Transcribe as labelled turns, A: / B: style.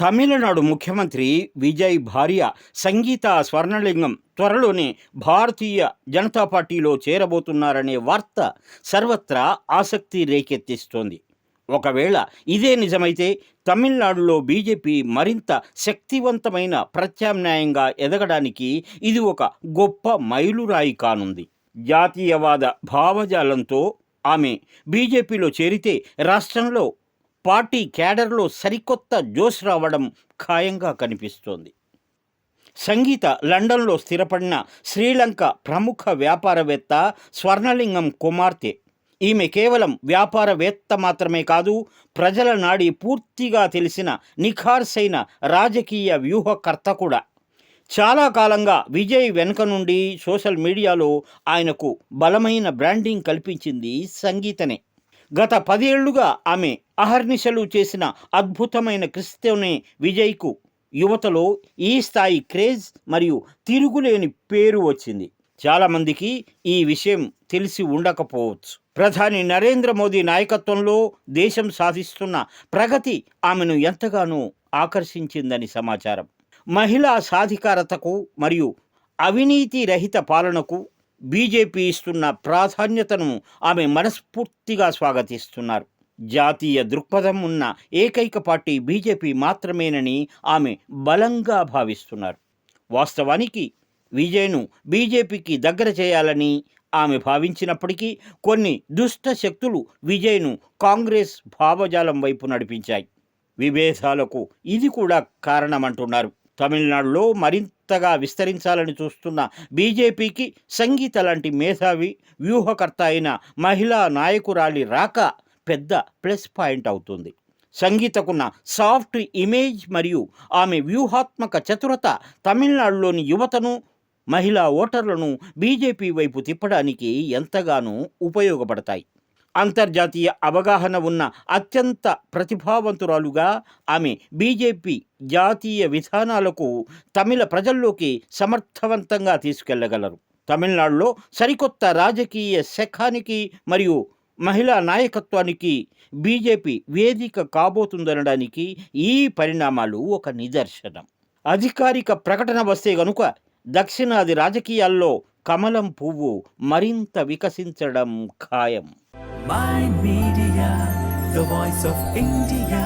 A: తమిళనాడు ముఖ్యమంత్రి విజయ్ భార్య సంగీత స్వర్ణలింగం త్వరలోనే భారతీయ జనతా పార్టీలో చేరబోతున్నారనే వార్త సర్వత్రా ఆసక్తి రేకెత్తిస్తోంది. ఒకవేళ ఇదే నిజమైతే తమిళనాడులో బీజేపీ మరింత శక్తివంతమైన ప్రత్యామ్నాయంగా ఎదగడానికి ఇది ఒక గొప్ప మైలురాయి కానుంది. జాతీయవాద భావజాలంతో ఆమె బీజేపీలో చేరితే రాష్ట్రంలో పార్టీ క్యాడర్లో సరికొత్త జోష్ రావడం ఖాయంగా కనిపిస్తోంది. సంగీత లండన్లో స్థిరపడిన శ్రీలంక ప్రముఖ వ్యాపారవేత్త స్వర్ణలింగం కుమార్తె. ఈమె కేవలం వ్యాపారవేత్త మాత్రమే కాదు, ప్రజల నాడి పూర్తిగా తెలిసిన నిఖార్సైన రాజకీయ వ్యూహకర్త కూడా. చాలా కాలంగా విజయ్ వెనుక నుండి సోషల్ మీడియాలో ఆయనకు బలమైన బ్రాండింగ్ కల్పించింది సంగీతనే. గత 10 ఏళ్లుగా ఆమె అహర్నిశలు చేసిన అద్భుతమైన కృషితోనే విజయ్కు యువతలో ఈ స్థాయి క్రేజ్ మరియు తిరుగులేని పేరు వచ్చింది. చాలామందికి ఈ విషయం తెలిసి ఉండకపోవచ్చు. ప్రధాని నరేంద్ర మోదీ నాయకత్వంలో దేశం సాధిస్తున్న ప్రగతి ఆమెను ఎంతగానో ఆకర్షించిందని సమాచారం. మహిళా సాధికారతకు మరియు అవినీతి రహిత పాలనకు బీజేపీ ఇస్తున్న ప్రాధాన్యతను ఆమె మనస్ఫూర్తిగా స్వాగతిస్తున్నారు. జాతీయ దృక్పథం ఉన్న ఏకైక పార్టీ బీజేపీ మాత్రమేనని ఆమె బలంగా భావిస్తున్నారు. వాస్తవానికి విజయ్ను బీజేపీకి దగ్గర చేయాలని ఆమె భావించినప్పటికీ కొన్ని దుష్ట శక్తులు విజయ్ను కాంగ్రెస్ భావజాలం వైపు నడిపించాయి. విభేదాలకు ఇది కూడా కారణమంటున్నారు. తమిళనాడులో మరింతగా విస్తరించాలని చూస్తున్న బీజేపీకి సంగీత లాంటి మేధావి వ్యూహకర్త అయిన మహిళా నాయకురాలి రాక పెద్ద ప్లస్ పాయింట్ అవుతుంది. సంగీతకున్న సాఫ్ట్ ఇమేజ్ మరియు ఆమె వ్యూహాత్మక చతురత తమిళనాడులోని యువతను, మహిళా ఓటర్లను బీజేపీ వైపు తిప్పడానికి ఎంతగానో ఉపయోగపడతాయి. అంతర్జాతీయ అవగాహన ఉన్న అత్యంత ప్రతిభావంతురాలుగా ఆమె బీజేపీ జాతీయ విధానాలకు తమిళ ప్రజల్లోకి సమర్థవంతంగా తీసుకెళ్లగలరు. తమిళనాడులో సరికొత్త రాజకీయ శకానికి మరియు మహిళా నాయకత్వానికి బీజేపీ వేదిక కాబోతుందనడానికి ఈ పరిణామాలు ఒక నిదర్శనం. అధికారిక ప్రకటన వస్తే గనుక దక్షిణాది రాజకీయాల్లో కమలం పువ్వు మరింత వికసించడం ఖాయం.
B: My Media, the voice of India.